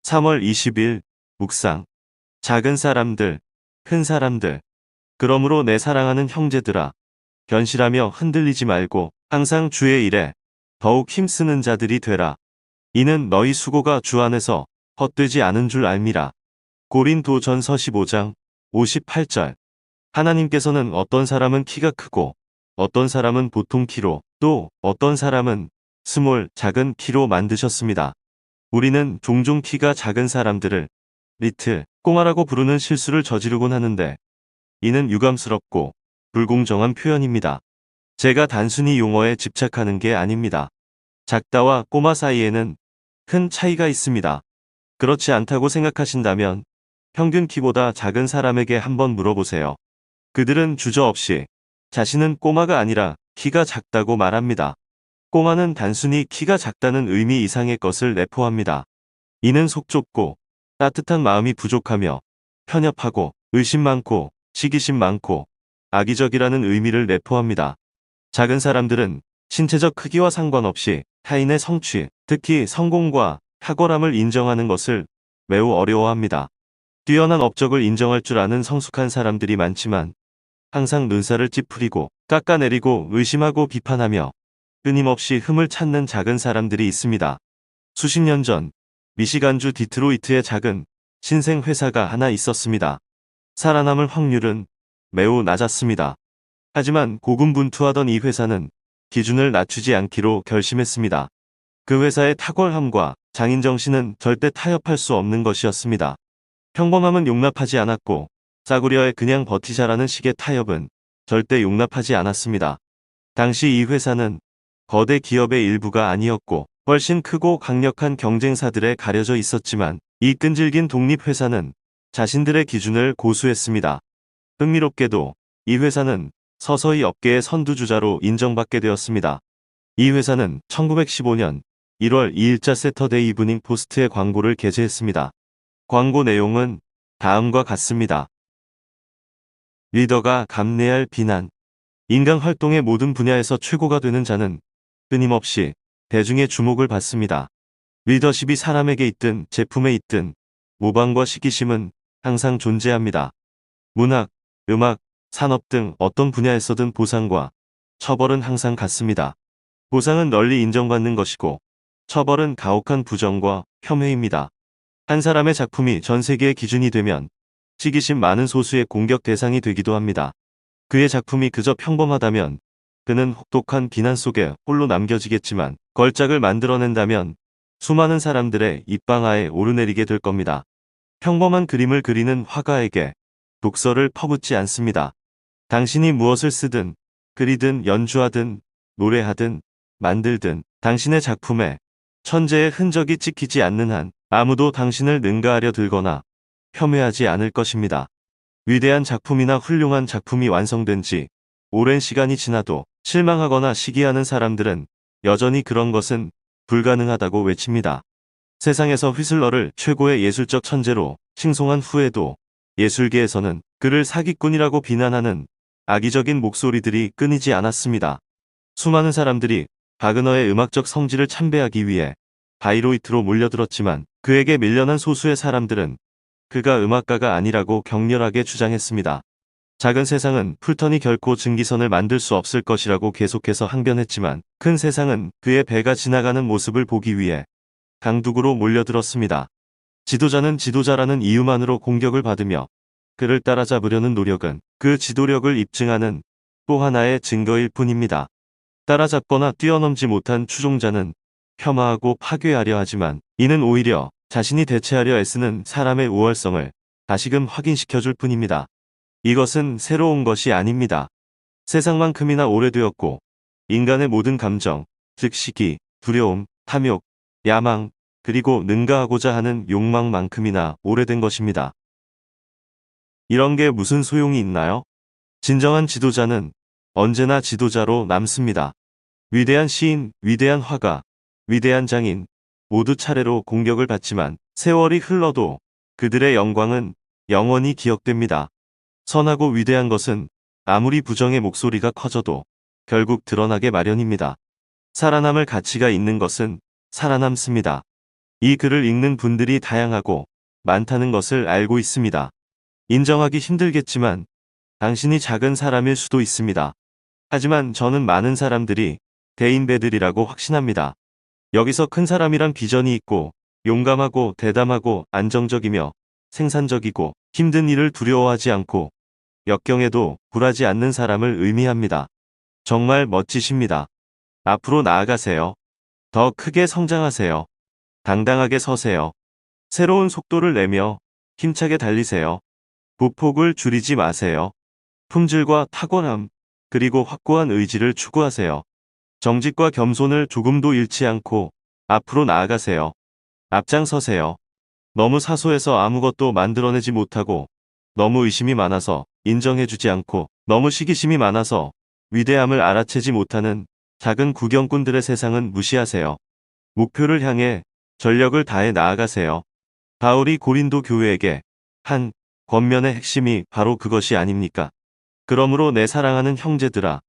3월 20일 묵상. 작은 사람들, 큰 사람들. 그러므로 내 사랑하는 형제들아, 견실하며 흔들리지 말고 항상 주의 일에 더욱 힘쓰는 자들이 되라. 이는 너희 수고가 주 안에서 헛되지 않은 줄 알미라. 고린도전서 15장 58절. 하나님께서는 어떤 사람은 키가 크고 어떤 사람은 보통 키로 또 어떤 사람은 스몰 작은 키로 만드셨습니다. 우리는 종종 키가 작은 사람들을 리틀 꽁아라고 부르는 실수를 저지르곤 하는데 이는 유감스럽고 불공정한 표현입니다. 제가 단순히 용어에 집착하는 게 아닙니다. 작다와 꼬마 사이에는 큰 차이가 있습니다. 그렇지 않다고 생각하신다면 평균 키보다 작은 사람에게 한번 물어보세요. 그들은 주저없이 자신은 꼬마가 아니라 키가 작다고 말합니다. 꼬마는 단순히 키가 작다는 의미 이상의 것을 내포합니다. 이는 속 좁고 따뜻한 마음이 부족하며 편협하고 의심 많고 시기심 많고 악의적이라는 의미를 내포합니다. 작은 사람들은 신체적 크기와 상관없이 타인의 성취, 특히 성공과 탁월함을 인정하는 것을 매우 어려워합니다. 뛰어난 업적을 인정할 줄 아는 성숙한 사람들이 많지만 항상 눈살을 찌푸리고 깎아내리고 의심하고 비판하며 끊임없이 흠을 찾는 작은 사람들이 있습니다. 수십 년 전 미시간주 디트로이트에 작은 신생 회사가 하나 있었습니다. 살아남을 확률은 매우 낮았습니다. 하지만 고군분투하던 이 회사는 기준을 낮추지 않기로 결심했습니다. 그 회사의 탁월함과 장인정신은 절대 타협할 수 없는 것이었습니다. 평범함은 용납하지 않았고 싸구려에 그냥 버티자라는 식의 타협은 절대 용납하지 않았습니다. 당시 이 회사는 거대 기업의 일부가 아니었고 훨씬 크고 강력한 경쟁사들에 가려져 있었지만 이 끈질긴 독립회사는 자신들의 기준을 고수했습니다. 흥미롭게도 이 회사는 서서히 업계의 선두주자로 인정받게 되었습니다. 이 회사는 1915년 1월 2일자 세터데이 이브닝 포스트에 광고를 게재했습니다. 광고 내용은 다음과 같습니다. 리더가 감내할 비난. 인간 활동의 모든 분야에서 최고가 되는 자는 끊임없이 대중의 주목을 받습니다. 리더십이 사람에게 있든 제품에 있든 모방과 시기심은 항상 존재합니다. 문학, 음악, 산업 등 어떤 분야에서든 보상과 처벌은 항상 같습니다. 보상은 널리 인정받는 것이고 처벌은 가혹한 부정과 폄훼입니다. 한 사람의 작품이 전 세계의 기준이 되면 시기심 많은 소수의 공격 대상이 되기도 합니다. 그의 작품이 그저 평범하다면 그는 혹독한 비난 속에 홀로 남겨지겠지만 걸작을 만들어낸다면 수많은 사람들의 입방아에 오르내리게 될 겁니다. 평범한 그림을 그리는 화가에게 독서를 퍼붓지 않습니다. 당신이 무엇을 쓰든 그리든 연주하든 노래하든 만들든 당신의 작품에 천재의 흔적이 찍히지 않는 한 아무도 당신을 능가하려 들거나 폄훼하지 않을 것입니다. 위대한 작품이나 훌륭한 작품이 완성된 지 오랜 시간이 지나도 실망하거나 시기하는 사람들은 여전히 그런 것은 불가능하다고 외칩니다. 세상에서 휘슬러를 최고의 예술적 천재로 칭송한 후에도 예술계에서는 그를 사기꾼이라고 비난하는 악의적인 목소리들이 끊이지 않았습니다. 수많은 사람들이 바그너의 음악적 성질을 참배하기 위해 바이로이트로 몰려들었지만 그에게 밀려난 소수의 사람들은 그가 음악가가 아니라고 격렬하게 주장했습니다. 작은 세상은 풀턴이 결코 증기선을 만들 수 없을 것이라고 계속해서 항변했지만 큰 세상은 그의 배가 지나가는 모습을 보기 위해 강둑으로 몰려들었습니다. 지도자는 지도자라는 이유만으로 공격을 받으며 그를 따라잡으려는 노력은 그 지도력을 입증하는 또 하나의 증거일 뿐입니다. 따라잡거나 뛰어넘지 못한 추종자는 폄하하고 파괴하려 하지만 이는 오히려 자신이 대체하려 애쓰는 사람의 우월성을 다시금 확인시켜줄 뿐입니다. 이것은 새로운 것이 아닙니다. 세상만큼이나 오래되었고 인간의 모든 감정, 즉 시기, 두려움, 탐욕, 야망, 그리고 능가하고자 하는 욕망만큼이나 오래된 것입니다. 이런 게 무슨 소용이 있나요? 진정한 지도자는 언제나 지도자로 남습니다. 위대한 시인, 위대한 화가, 위대한 장인 모두 차례로 공격을 받지만 세월이 흘러도 그들의 영광은 영원히 기억됩니다. 선하고 위대한 것은 아무리 부정의 목소리가 커져도 결국 드러나게 마련입니다. 살아남을 가치가 있는 것은 살아남습니다. 이 글을 읽는 분들이 다양하고 많다는 것을 알고 있습니다. 인정하기 힘들겠지만 당신이 작은 사람일 수도 있습니다. 하지만 저는 많은 사람들이 대인배들이라고 확신합니다. 여기서 큰 사람이란 비전이 있고 용감하고 대담하고 안정적이며 생산적이고 힘든 일을 두려워하지 않고 역경에도 굴하지 않는 사람을 의미합니다. 정말 멋지십니다. 앞으로 나아가세요. 더 크게 성장하세요. 당당하게 서세요. 새로운 속도를 내며 힘차게 달리세요. 부폭을 줄이지 마세요. 품질과 탁월함, 그리고 확고한 의지를 추구하세요. 정직과 겸손을 조금도 잃지 않고 앞으로 나아가세요. 앞장서세요. 너무 사소해서 아무것도 만들어내지 못하고 너무 의심이 많아서 인정해주지 않고 너무 시기심이 많아서 위대함을 알아채지 못하는 작은 구경꾼들의 세상은 무시하세요. 목표를 향해 전력을 다해 나아가세요. 바울이 고린도 교회에게 한 권면의 핵심이 바로 그것이 아닙니까? 그러므로 내 사랑하는 형제들아,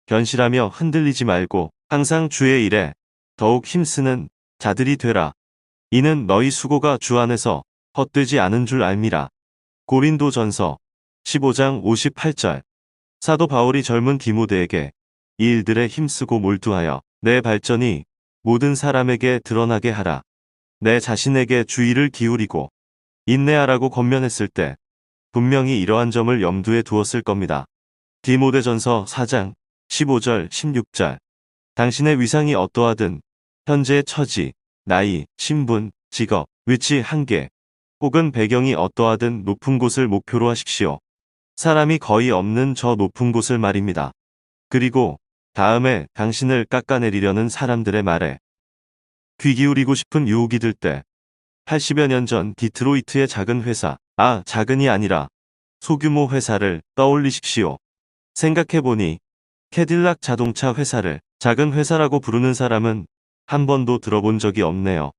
견실하며 흔들리지 말고 항상 주의 일에 더욱 힘쓰는 자들이 되라. 이는 너희 수고가 주 안에서 헛되지 않은 줄 알미라. 고린도전서 15장 58절. 사도 바울이 젊은 디모데에게 이 일들에 힘쓰고 몰두하여 내 발전이 모든 사람에게 드러나게 하라. 내 자신에게 주의를 기울이고 인내하라고 권면했을 때 분명히 이러한 점을 염두에 두었을 겁니다. 디모데전서 4장 15절 16절. 당신의 위상이 어떠하든 현재의 처지, 나이, 신분, 직업, 위치, 한계 혹은 배경이 어떠하든 높은 곳을 목표로 하십시오. 사람이 거의 없는 저 높은 곳을 말입니다. 그리고 다음에 당신을 깎아내리려는 사람들의 말에 귀 기울이고 싶은 유혹이 들 때 80여 년 전 디트로이트의 작은 회사, 작은이 아니라 소규모 회사를 떠올리십시오. 생각해보니 캐딜락 자동차 회사를 작은 회사라고 부르는 사람은 한 번도 들어본 적이 없네요.